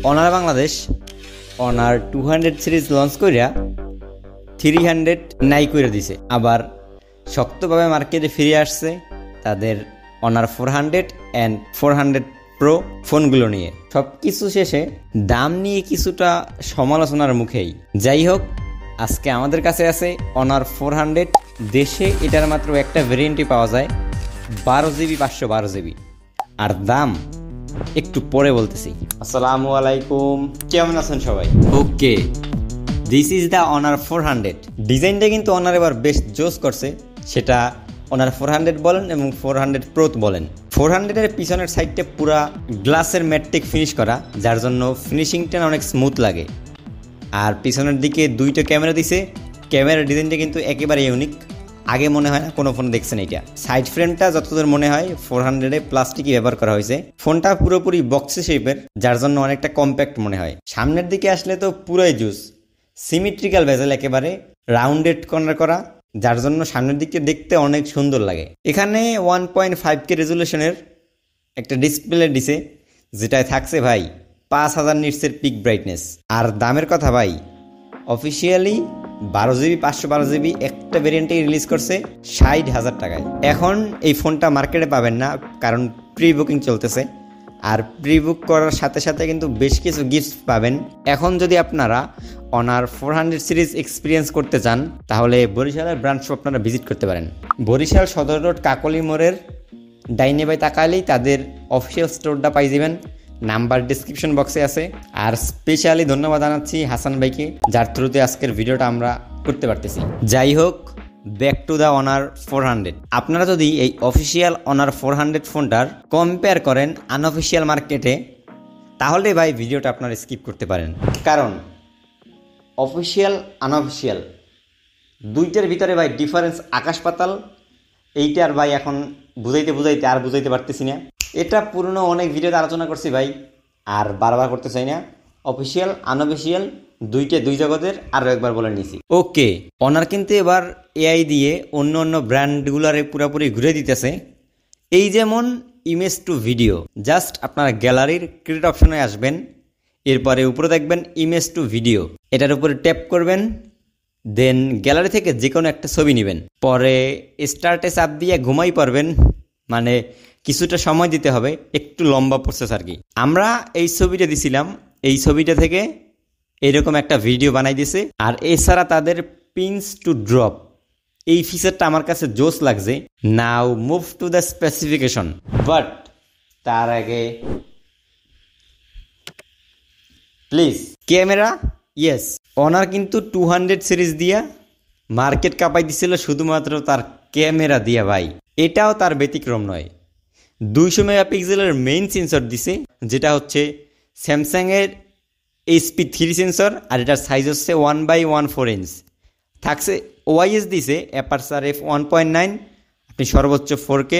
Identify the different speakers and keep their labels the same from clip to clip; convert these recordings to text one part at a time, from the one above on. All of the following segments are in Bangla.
Speaker 1: Honour Bangladesh honour 200 series launch কইরা 300 নাই করে দিছে, আবার শক্তভাবে মার্কেটে ফিরে আসছে তাদের অনার 400 অ্যান্ড 400 প্রো ফোনগুলো নিয়ে। সব কিছু শেষে দাম নিয়ে কিছুটা সমালোচনার মুখেই। যাই হোক, আজকে আমাদের কাছে আছে অনার 400। দেশে এটার মাত্র একটা ভেরিয়েন্টই পাওয়া যায়, 12GB 512GB, আর দাম একটু পরে বলতেছি। আসসালামু আলাইকুম, কেমন আছেন সবাই? ওকে, দিস ইজ দ্য অনার 400। ডিজাইনটা কিন্তু অনার এবার বেশ জোস করছে, সেটা অনার 400 বলেন এবং 400 প্রো বলেন। 400-এর পিছনের সাইডটা পুরা গ্লাসের ম্যাট্রিক ফিনিশ করা, যার জন্য ফিনিশিংটা অনেক স্মুথ লাগে। আর পিছনের দিকে দুইটা ক্যামেরা দিছে। ক্যামেরার ডিজাইনটা কিন্তু একেবারে ইউনিক, আগে মনে হয় না কোনো ফোন দেখছেন এটা। সাইড ফ্রেমটা যতদূর মনে হয় 400-এ প্লাস্টিকই ব্যবহার করা হয়েছে। ফোনটা পুরোপুরি বক্সি শেপের, যার জন্য অনেকটা কম্প্যাক্ট মনে হয়। সামনের দিকে আসলে তো পুরোই জুস, সিমেট্রিক্যাল বেজেল, একেবারে রাউন্ডেড কর্নার করা, যার জন্য সামনের দিকে দেখতে অনেক সুন্দর লাগে। এখানে 1.5K রেজুলেশনের একটা ডিসপ্লে দিছে, যেটায় থাকছে ভাই 5000 নিটসের পিক ব্রাইটনেস। আর দামের কথা ভাই, অফিসিয়ালি 12GB 512GB একটা ভেরিয়েন্টে রিলিজ করছে 60,000 টাকায়। এখন এই ফোনটা মার্কেটে পাবেন না, কারণ প্রি বুকিং চলতেছে। আর প্রি বুক করার সাথে সাথে কিন্তু বেশ কিছু গিফট পাবেন। এখন যদি আপনারা অনার 400 সিরিজ এক্সপিরিয়েন্স করতে চান, তাহলে বরিশালের ব্রাঞ্চ আপনারা ভিজিট করতে পারেন। বরিশাল সদর রোড কাকলি মোড়ের ডাইনে বাই তাকালেই তাদের অফিসিয়াল স্টোরটা পাই যাবেন, নাম্বার ডিসক্রিপশন বক্সে আছে। আর স্পেশালি ধন্যবাদ জানাচ্ছি হাসান ভাইকে, যার থ্রুতে আজকের ভিডিওটা আমরা করতে পারতেছি। যাই হোক, ব্যাক টু দ্য অনার 400। আপনারা যদি এই অফিসিয়াল অনার 400 ফোনটার কম্পেয়ার করেন আনঅফিসিয়াল মার্কেটে, তাহলে ভাই ভিডিওটা আপনারা স্কিপ করতে পারেন। কারণ অফিসিয়াল আনঅফিসিয়াল দুইটার ভিতরে ভাই ডিফারেন্স আকাশ পাতাল। এইটার ভাই এখন বুঝাইতে পারতেছি না। এটা পুরনো অনেক ভিডিওতে আলোচনা করছি ভাই, আর বারবার করতে চাই না। অফিসিয়াল আনঅফিসিয়াল দুই জগতের আরও একবার বলে নিয়েছি। ওকে, অনার কিন্তু এবার এআই দিয়ে অন্য ব্র্যান্ডগুলারে পুরোপুরি ঘুরে দিতেছে। এই যেমন ইমেজ টু ভিডিও, জাস্ট আপনারা গ্যালারির ক্রিয়েট অপশনে আসবেন, এরপরে উপরে দেখবেন ইমেজ টু ভিডিও, এটার উপরে ট্যাপ করবেন, দেন গ্যালারি থেকে যে কোনো একটা ছবি নেবেন, পরে স্টার্টে চাপ দিয়ে ঘুমাই পারবেন। মানে কিছুটা সময় দিতে হবে, একটু লম্বা প্রসেস আর কি। আমরা এই ছবিটা দিছিলাম, এই ছবিটা থেকে এরকম একটা ভিডিও বানাই দিছে। আর এছাড়া তাদের পিনস টু ড্রপ, এই ফিচারটা আমার কাছে জোস লাগছে। Now move to the specification, but তার আগে প্লিজ ক্যামেরা। ইয়েস, অনার কিন্তু 200 সিরিজ দিয়া মার্কেট কাঁপাই দিছিল শুধুমাত্র তার ক্যামেরা দিয়া ভাই। এটাও তার ব্যতিক্রম নয়। 200 মেগাপিক্সেলের মেইন সেন্সর দিছে, যেটা হচ্ছে স্যামসাংয়ের HP3 সেন্সর, আর এটার সাইজ হচ্ছে 1/14 ইঞ্চ। থাকছে ওআইএস দিছে অ্যাপারচার f1.9, আপনি সর্বোচ্চ 4K,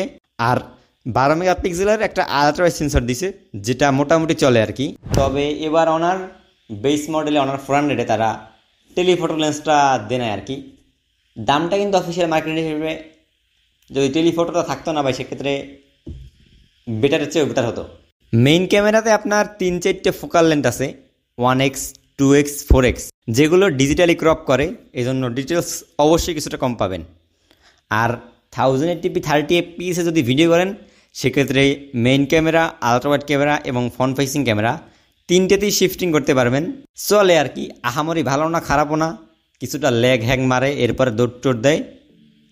Speaker 1: আর 12 মেগাপিক্সেলের একটা আলট্রা সেন্সর দিছে, যেটা মোটামুটি চলে আর কি। তবে এবার অনার বেস মডেলে অনার 400-এ তারা টেলিফটো লেন্সটা দেয় আর কি। দামটা কিন্তু অফিসিয়াল মার্কেট হিসেবে যদি টেলিফটোটা থাকতো না ভাই, সেক্ষেত্রে বেটারের চেয়েও বেটার হতো। মেইন ক্যামেরাতে আপনার 3-4টে ফোকাল লেন্থ আছে, 1x 2x 4x, যেগুলো ডিজিটালি ক্রপ করে, এই জন্য ডিটেলস অবশ্যই কিছুটা কম পাবেন। আর 1080p 30fps যদি ভিডিও করেন, সেক্ষেত্রে মেইন ক্যামেরা, আলট্রাওয়াইড ক্যামেরা এবং ফ্রন্ট ফেসিং ক্যামেরা তিনটেতেই শিফটিং করতে পারবেন। চলে আর কি, আহামরি ভালো না খারাপও না, কিছুটা ল্যাগ হ্যাং মারে, এরপরে দৌড় দেয়।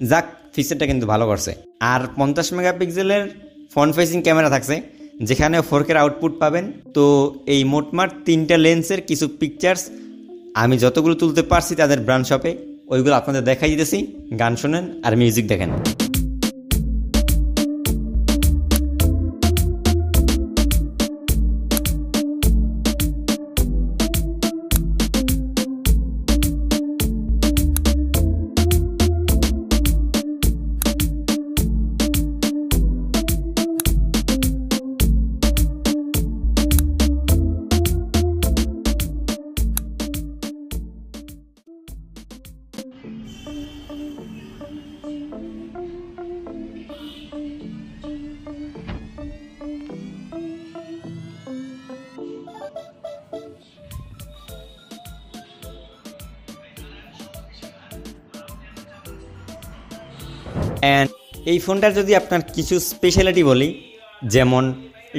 Speaker 1: যাক, ফিচারটা কিন্তু ভালো করছে। আর 50 মেগাপিক্সেলের ফ্রন্ট ফেসিং ক্যামেরা থাকছে, যেখানে 4K আউটপুট পাবেন। তো এই মোটমাট 3টা লেন্সের কিছু পিকচার্স আমি যতগুলো তুলতে পারছি তাদের ব্র্যান্ড শপে, ওইগুলো আপনাদের দেখাই দিতেছি। গান শোনেন আর মিউজিক দেখেন। অ্যান্ড এই ফোনটার যদি আপনার কিছু স্পেশালিটি বলি, যেমন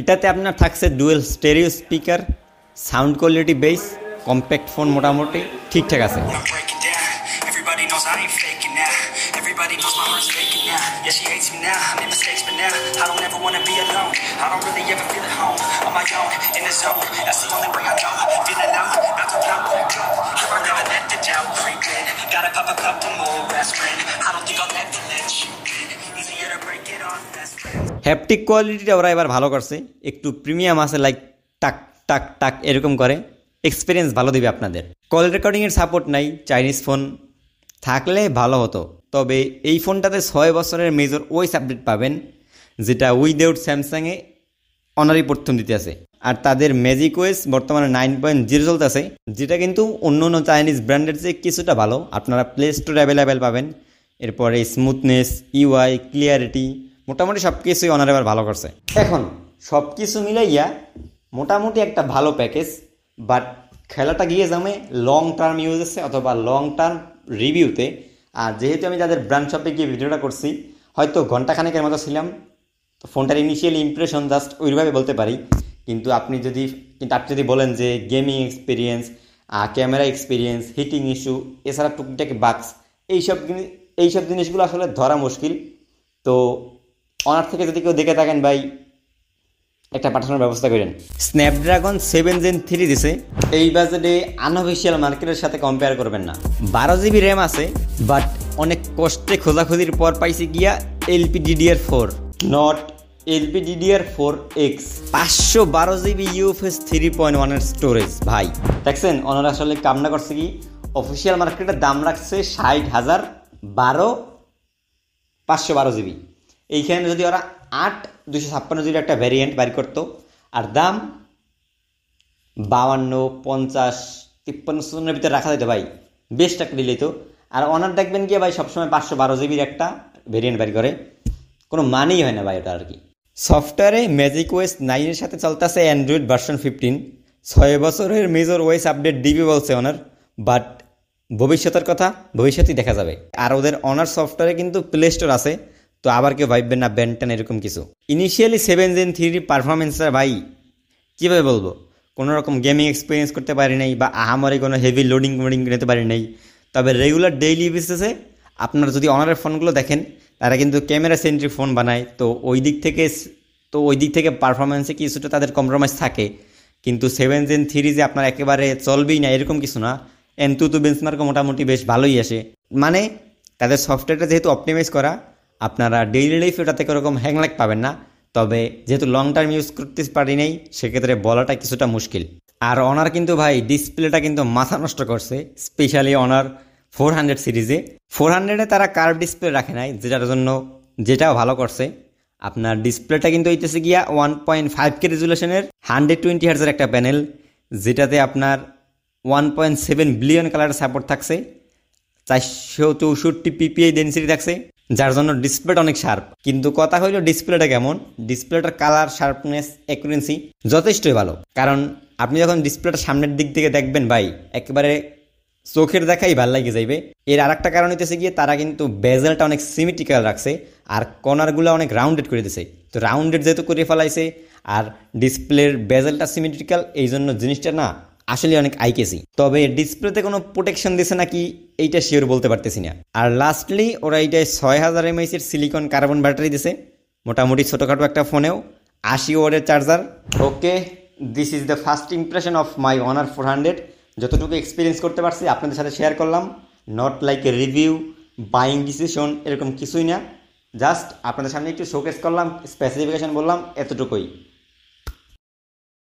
Speaker 1: এটাতে আপনার থাকছে dual stereo speaker, sound quality base, compact phone মোটামুটি ঠিকঠাক আছে। Everybody knows my heart's faking now. Yeah, she hates me now. I made mistakes, but now I don't ever wanna be alone. I don't really ever feel at home. On my own, in the zone. That's the only way I know. Feeling low, not to blow. Here I never let the doubt creep in. Gotta pop a couple more aspirin. I don't think I'll ever let you in. Easier to break it off best friends. Haptic কোয়ালিটিটা ওরা এবার ভালো করছে, একটু প্রিমিয়াম আছে, লাইক টাক টাক টাক এরকম করে, এক্সপিরিয়েন্স ভালো দিবে আপনাদের। কল রেকর্ডিংয়ের সাপোর্ট নাই, চাইনিজ ফোন থাকলে ভালো হতো। তবে এই ফোনটাতে 6 বছরের মেজর ওএস আপডেট পাবেন, যেটা উইদাউট স্যামসাংয়ে অনারই প্রথম দিতে আছে। আর তাদের ম্যাজিক ওএস বর্তমানে 9.0 চলতেছে, যেটা কিন্তু অন্য অন্য চাইনিজ ব্র্যান্ডের চেয়ে কিছুটা ভালো। আপনারা প্লে স্টোরে অ্যাভেলেবেল পাবেন। এরপরে স্মুথনেস, ইউআই, ক্লিয়ারিটি, মোটামুটি সব কিছুই অনার এবার ভালো করছে। এখন সব কিছু মিলাইয়া মোটামুটি একটা ভালো প্যাকেজ, বাট খেলাটা গিয়ে যাবে লং টার্ম ইউজেসে অথবা লং টার্ম রিভিউতে। আর যেহেতু আমি যাদের ব্র্যান্ড শপে গিয়ে ভিডিওটা করছি, হয়তো ঘন্টাখানেকের মতো ছিলাম, তো ফোনটার ইনিশিয়াল ইমপ্রেশন জাস্ট ওইভাবে বলতে পারি। কিন্তু আপনি যদি বলেন যে gaming experience, camera experience, heating issue, এছাড়া টুকটাক বাক্স, এইসব জিনিসগুলো আসলে ধরা মুশকিল। তো অনার থেকে যদি কেউ দেখে থাকেন ভাই, একটা পাঠানোর ব্যবস্থা করেন। স্ন্যাপড্রাগন 7 Gen 3 দিছে, এই বাজেটে আনঅফিসিয়াল মার্কেটের সাথে কম্পেয়ার করবেন না। 12 GB র্যাম আছে, বাট অনেক কষ্টে খোঁজাখুঁজির পর পাইছি গিয়া LPDDR4, not LPDDR4X, 512 GB UFS 3.1 এর স্টোরেজ। ভাই দেখছেন ওনারা আসলে কামনা করছে কি, অফিসিয়াল মার্কেটের দাম রাখছে 60,000, 512 GB। এইখানে যদি ওরা 256 GB একটা ভ্যারিয়েন্ট বাড়ি করতো, আর দাম 52, 50, 53 ভিতরে রাখা যেত ভাই, বেস্ট একটা দিলেই তো। আর অনার দেখবেন গিয়ে ভাই সবসময় 512 GB একটা ভ্যারিয়েন্ট বাড়ি করে, কোনো মানেই হয় না ভাই ওটা আর কি। সফটওয়্যারে ম্যাজিক ওএস 9 এর সাথে চলতেছে অ্যান্ড্রয়েড ভার্সন 15, 6 বছরের মেজর ওএস আপডেট দিবে বলছে অনার, বাট ভবিষ্যতের কথা ভবিষ্যতেই দেখা যাবে। আর ওদের অনার সফটওয়্যারে কিন্তু প্লে স্টোর আছে, তো আবার কেউ ভাববেন না ব্যান্ডটান এরকম কিছু। ইনিশিয়ালি 7 Gen 3 পারফরমেন্সটা ভাই কীভাবে বলবো, কোনো রকম গেমিং এক্সপিরিয়েন্স করতে পারি নাই, বা আহামরি কোনো হেভি লোডিং নিতে পারি নাই। তবে রেগুলার ডেইলি বেসিসে আপনারা যদি অনারের ফোনগুলো দেখেন, তারা কিন্তু ক্যামেরা সেন্ট্রিক ফোন বানায়, তো ওই দিক থেকে পারফরমেন্সে কিছুটা তাদের কম্প্রোমাইজ থাকে। কিন্তু 7 Gen 3 যে আপনার একেবারে চলবেই না এরকম কিছু না, এনতুতু বেঞ্চমার্কও মোটামুটি বেশ ভালোই আসে। মানে তাদের সফটওয়্যারটা যেহেতু অপটিমাইজ করা, আপনারা ডেইলি লাইফে ওটা থেকে ওরকম হ্যাংল্যাক পাবেন না। তবে যেহেতু লং টার্ম ইউজ করতে পারি নাই, সেক্ষেত্রে বলাটা কিছুটা মুশকিল। আর অনার কিন্তু ভাই ডিসপ্লেটা কিন্তু মাথা নষ্ট করছে, স্পেশালি অনার 400 সিরিজে। 400-এ তারা কার্ভ ডিসপ্লে রাখে নাই, যেটাও ভালো করছে। আপনার ডিসপ্লেটা কিন্তু হইতেছে গিয়া 1.5K রেজুলেশনের 120 Hz একটা প্যানেল, যেটাতে আপনার 1.7 বিলিয়ন কালার সাপোর্ট থাকছে, 464 PPI ডেন্সিটি থাকছে, যার জন্য ডিসপ্লেটা অনেক শার্প। কিন্তু কথা হইল ডিসপ্লেটা কেমন, ডিসপ্লেটার কালার, শার্পনেস, অ্যাকুরেন্সি যথেষ্টই ভালো। কারণ আপনি যখন ডিসপ্লেটা সামনের দিক থেকে দেখবেন ভাই, একেবারে চোখের দেখাই ভাল লাগে যাইবে। এর আর একটা কারণ হইতেছে গিয়ে তারা কিন্তু বেজেলটা অনেক সিমেট্রিক্যাল রাখছে, আর কর্নারগুলো অনেক রাউন্ডেড করে দিছে। তো রাউন্ডেড যেহেতু করে ফেলাইছে, আর ডিসপ্লের বেজেলটা সিমেট্রিক্যাল, এই জন্য জিনিসটা না আসলে অনেক আইকেসি। তবে ডিসপ্লেতে কোনো প্রোটেকশন দিছে নাকি এইটা শিওর বলতে পারতেছি না। আর লাস্টলি ওরা এইটায় 6000 mAh এর সিলিকন কার্বন ব্যাটারি দিছে, মোটামুটি ছোটোখাটো একটা ফোনেও 80 ওয়াটের charger. Okay, this is the first impression of my honour 400। যতটুকু এক্সপিরিয়েন্স করতে পারছি আপনাদের সাথে শেয়ার করলাম, not like a review, buying decision, এরকম কিছুই না। জাস্ট আপনাদের সামনে একটু শোকেস করলাম, স্পেসিফিকেশন বললাম, এতটুকুই।